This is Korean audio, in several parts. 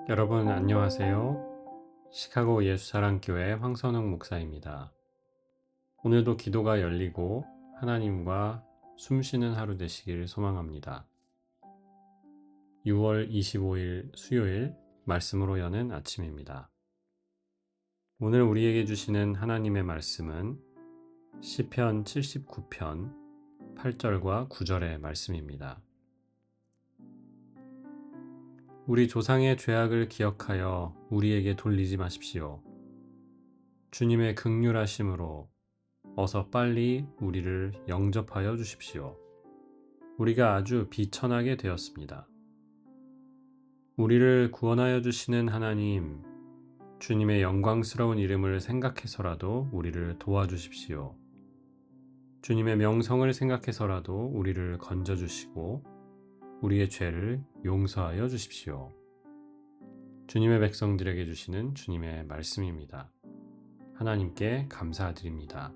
여러분 안녕하세요. 시카고 예수사랑교회 황선웅 목사입니다. 오늘도 기도가 열리고 하나님과 숨쉬는 하루 되시길 소망합니다. 6월 25일 수요일 말씀으로 여는 아침입니다. 오늘 우리에게 주시는 하나님의 말씀은 시편 79편 8절과 9절의 말씀입니다. 우리 조상의 죄악을 기억하여 우리에게 돌리지 마십시오. 주님의 긍휼하심으로 어서 빨리 우리를 영접하여 주십시오. 우리가 아주 비천하게 되었습니다. 우리를 구원하여 주시는 하나님, 주님의 영광스러운 이름을 생각해서라도 우리를 도와주십시오. 주님의 명성을 생각해서라도 우리를 건져주시고 우리의 죄를 용서하여 주십시오. 주님의 백성들에게 주시는 주님의 말씀입니다. 하나님께 감사드립니다.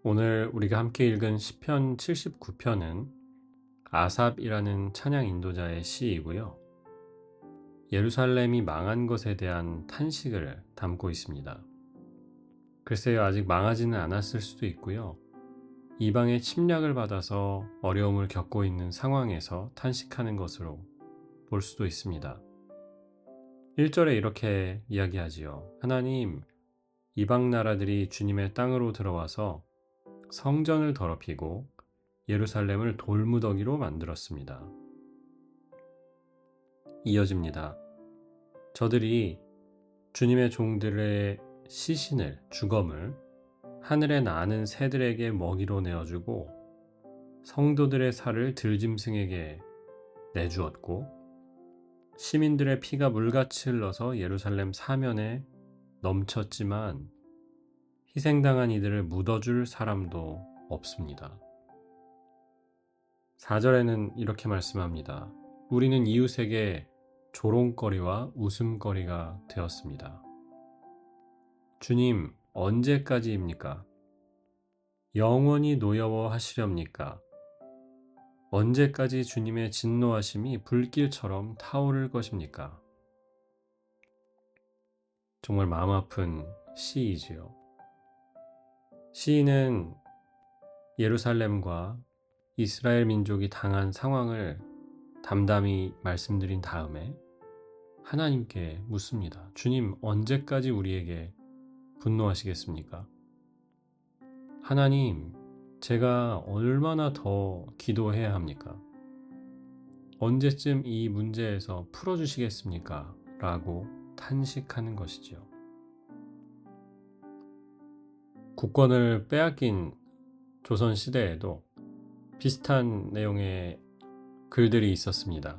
오늘 우리가 함께 읽은 시편 79편은 아삽이라는 찬양 인도자의 시이고요. 예루살렘이 망한 것에 대한 탄식을 담고 있습니다. 글쎄요, 아직 망하지는 않았을 수도 있고요. 이방의 침략을 받아서 어려움을 겪고 있는 상황에서 탄식하는 것으로 볼 수도 있습니다. 1절에 이렇게 이야기하지요. 하나님, 이방 나라들이 주님의 땅으로 들어와서 성전을 더럽히고 예루살렘을 돌무더기로 만들었습니다. 이어집니다. 저들이 주님의 종들의 시신을, 주검을 하늘에 나는 새들에게 먹이로 내어주고 성도들의 살을 들짐승에게 내주었고 시민들의 피가 물같이 흘러서 예루살렘 사면에 넘쳤지만 희생당한 이들을 묻어줄 사람도 없습니다. 4절에는 이렇게 말씀합니다. 우리는 이웃에게 조롱거리와 웃음거리가 되었습니다. 주님, 언제까지입니까? 영원히 노여워하시렵니까? 언제까지 주님의 진노하심이 불길처럼 타오를 것입니까? 정말 마음 아픈 시이지요. 시인은 예루살렘과 이스라엘 민족이 당한 상황을 담담히 말씀드린 다음에 하나님께 묻습니다. 주님, 언제까지 우리에게 분노하시겠습니까? 하나님, 제가 얼마나 더 기도해야 합니까? 언제쯤 이 문제에서 풀어주시겠습니까? 라고 탄식하는 것이지요. 국권을 빼앗긴 조선시대에도 비슷한 내용의 글들이 있었습니다.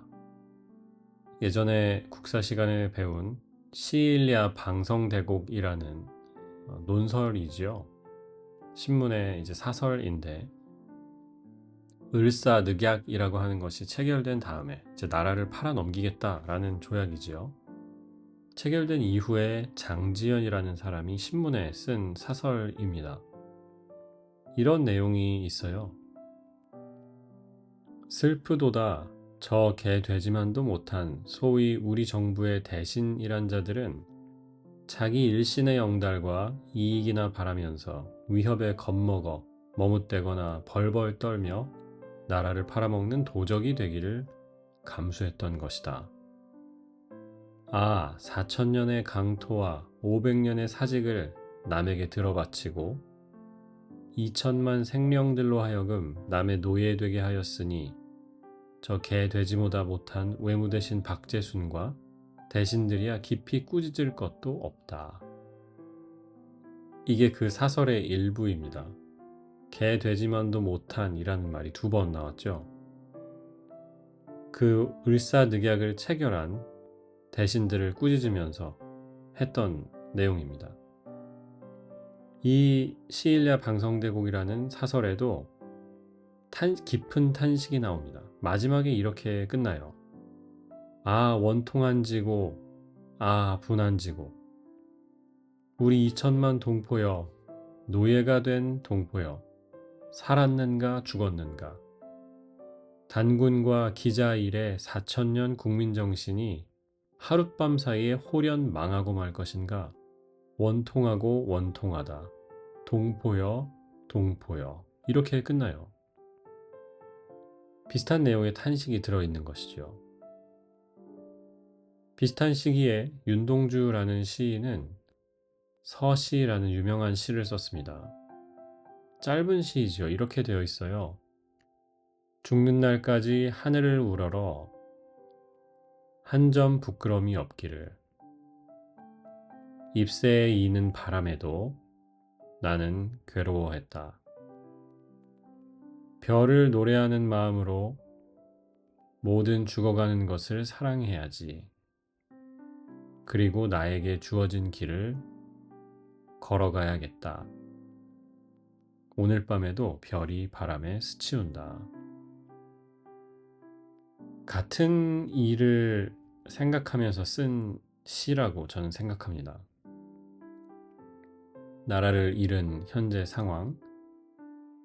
예전에 국사 시간에 배운 시일야 방성대곡이라는 논설이지요. 신문의 이제 사설인데 을사늑약이라고 하는 것이 체결된 다음에 이제 나라를 팔아 넘기겠다라는 조약이지요. 체결된 이후에 장지연이라는 사람이 신문에 쓴 사설입니다. 이런 내용이 있어요. 슬프도다 저 개 돼지만도 못한 소위 우리 정부의 대신이란 자들은 자기 일신의 영달과 이익이나 바라면서 위협에 겁먹어 머뭇대거나 벌벌 떨며 나라를 팔아먹는 도적이 되기를 감수했던 것이다. 아, 4,000년의 강토와 500년의 사직을 남에게 들어바치고 2천만 생명들로 하여금 남의 노예되게 하였으니 저 개 돼지보다 못한 외무 대신 박제순과 대신들이야 깊이 꾸짖을 것도 없다. 이게 그 사설의 일부입니다. 개 돼지만도 못한 이라는 말이 2번 나왔죠. 그 을사늑약을 체결한 대신들을 꾸짖으면서 했던 내용입니다. 이 시일야 방성대곡이라는 사설에도 깊은 탄식이 나옵니다. 마지막에 이렇게 끝나요. 아, 원통한 지고, 아, 분한 지고. 우리 2천만 동포여, 노예가 된 동포여, 살았는가 죽었는가. 단군과 기자 일의 4천년 국민정신이 하룻밤 사이에 홀연 망하고 말 것인가? 원통하고 원통하다. 동포여, 동포여. 이렇게 끝나요. 비슷한 내용의 탄식이 들어있는 것이죠. 비슷한 시기에 윤동주라는 시인은 서시라는 유명한 시를 썼습니다. 짧은 시이죠. 이렇게 되어 있어요. 죽는 날까지 하늘을 우러러 한 점 부끄러움이 없기를. 잎새에 이는 바람에도 나는 괴로워했다. 별을 노래하는 마음으로 모든 죽어가는 것을 사랑해야지. 그리고 나에게 주어진 길을 걸어가야겠다. 오늘 밤에도 별이 바람에 스치운다. 같은 일을 생각하면서 쓴 시라고 저는 생각합니다. 나라를 잃은 현재 상황,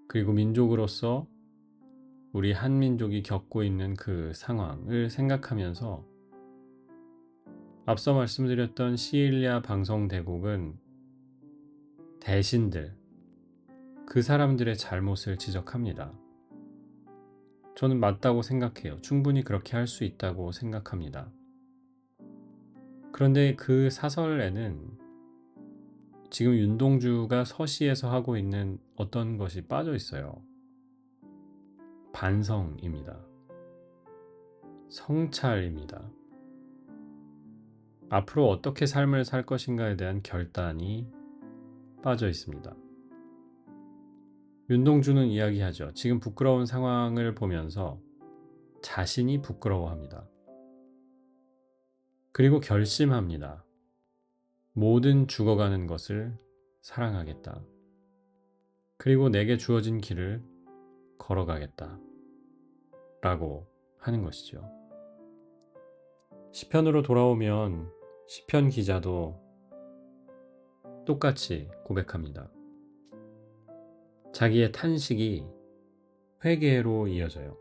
그리고 민족으로서 우리 한민족이 겪고 있는 그 상황을 생각하면서 앞서 말씀드렸던 시일리아 방송대국은 대신들, 그 사람들의 잘못을 지적합니다. 저는 맞다고 생각해요. 충분히 그렇게 할 수 있다고 생각합니다. 그런데 그 사설에는 지금 윤동주가 서시에서 하고 있는 어떤 것이 빠져 있어요. 반성입니다. 성찰입니다. 앞으로 어떻게 삶을 살 것인가에 대한 결단이 빠져 있습니다. 윤동주는 이야기하죠. 지금 부끄러운 상황을 보면서 자신이 부끄러워합니다. 그리고 결심합니다. 모든 죽어가는 것을 사랑하겠다. 그리고 내게 주어진 길을 걸어가겠다. 라고 하는 것이죠. 시편으로 돌아오면 시편 기자도 똑같이 고백합니다. 자기의 탄식이 회개로 이어져요.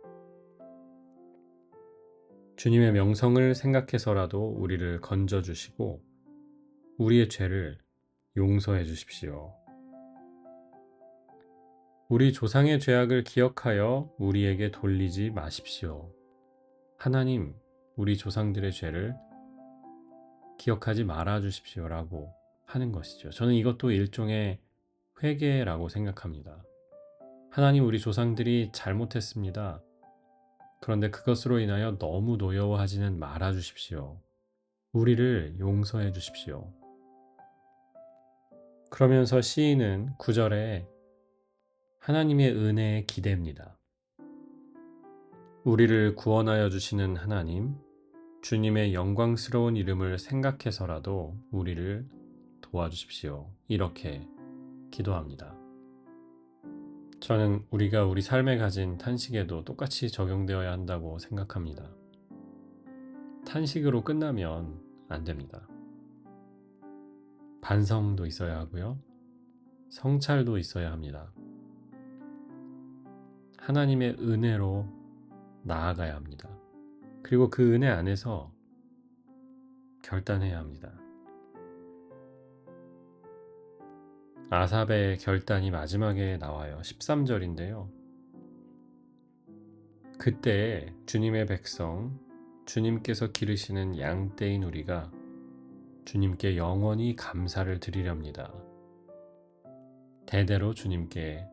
주님의 명성을 생각해서라도 우리를 건져주시고 우리의 죄를 용서해 주십시오. 우리 조상의 죄악을 기억하여 우리에게 돌리지 마십시오. 하나님, 우리 조상들의 죄를 기억하지 말아 주십시오라고 하는 것이죠. 저는 이것도 일종의 회개라고 생각합니다. 하나님, 우리 조상들이 잘못했습니다. 그런데 그것으로 인하여 너무 노여워하지는 말아 주십시오. 우리를 용서해 주십시오. 그러면서 시인은 9절에 하나님의 은혜에 기대입니다. 우리를 구원하여 주시는 하나님, 주님의 영광스러운 이름을 생각해서라도 우리를 도와주십시오. 이렇게 기도합니다. 저는 우리가 우리 삶에 가진 탄식에도 똑같이 적용되어야 한다고 생각합니다. 탄식으로 끝나면 안 됩니다. 반성도 있어야 하고요. 성찰도 있어야 합니다. 하나님의 은혜로 나아가야 합니다. 그리고 그 은혜 안에서 결단해야 합니다. 아삽의 결단이 마지막에 나와요. 13절인데요. 그때 주님의 백성, 주님께서 기르시는 양떼인 우리가 주님께 영원히 감사를 드리렵니다. 대대로 주님께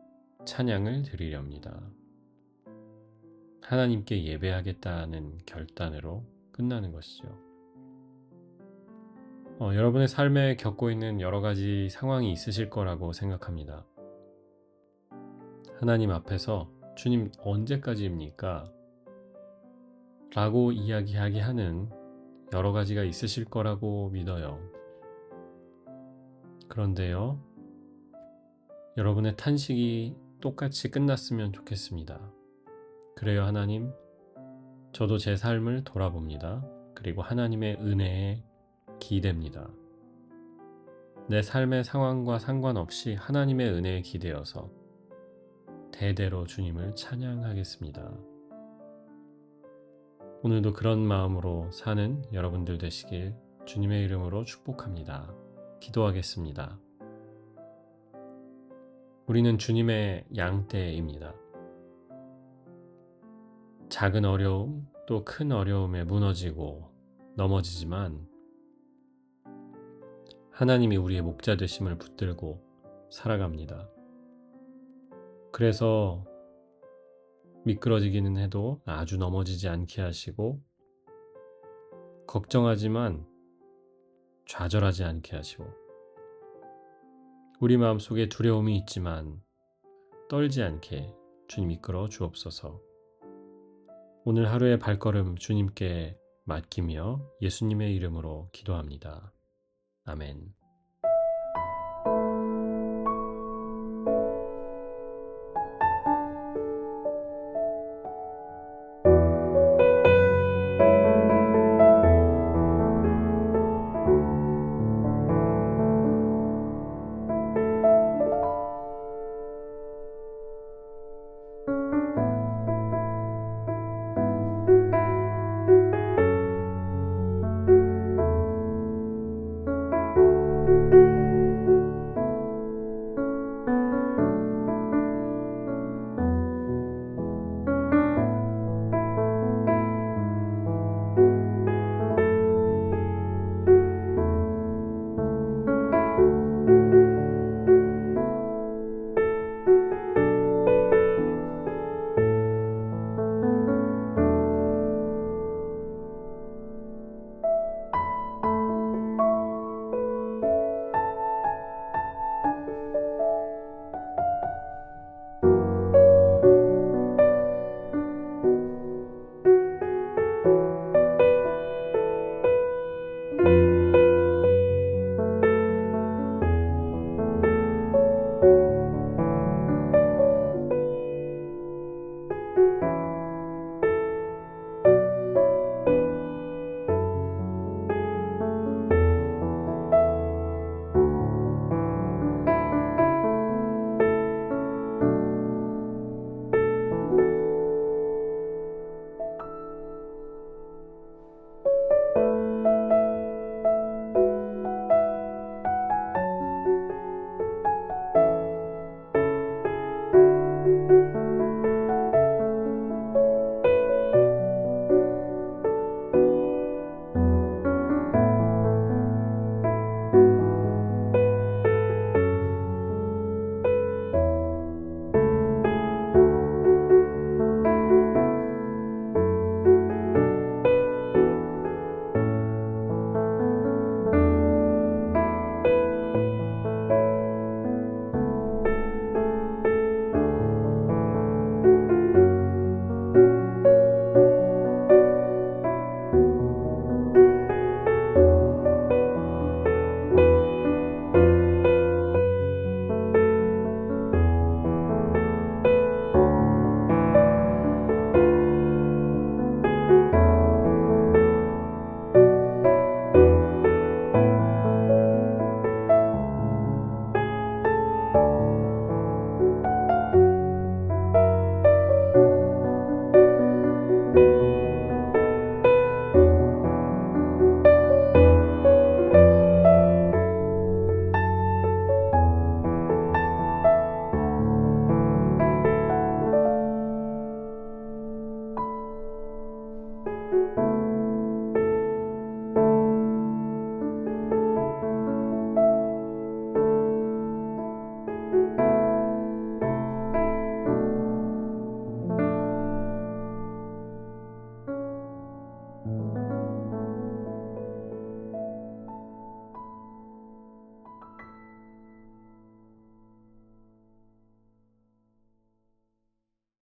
찬양을 드리렵니다. 하나님께 예배하겠다는 결단으로 끝나는 것이죠. 여러분의 삶에 겪고 있는 여러 가지 상황이 있으실 거라고 생각합니다. 하나님 앞에서 주님 언제까지입니까? 라고 이야기하게 하는 여러 가지가 있으실 거라고 믿어요. 그런데요, 여러분의 탄식이 똑같이 끝났으면 좋겠습니다. 그래요, 하나님. 저도 제 삶을 돌아봅니다. 그리고 하나님의 은혜에 기대입니다. 내 삶의 상황과 상관없이 하나님의 은혜에 기대어서 대대로 주님을 찬양하겠습니다. 오늘도 그런 마음으로 사는 여러분들 되시길 주님의 이름으로 축복합니다. 기도하겠습니다. 우리는 주님의 양떼입니다. 작은 어려움 또 큰 어려움에 무너지고 넘어지지만 하나님이 우리의 목자 되심을 붙들고 살아갑니다. 그래서 미끄러지기는 해도 아주 넘어지지 않게 하시고 걱정하지만 좌절하지 않게 하시고 우리 마음속에 두려움이 있지만 떨지 않게 주님 이끌어 주옵소서. 오늘 하루의 발걸음 주님께 맡기며 예수님의 이름으로 기도합니다. 아멘.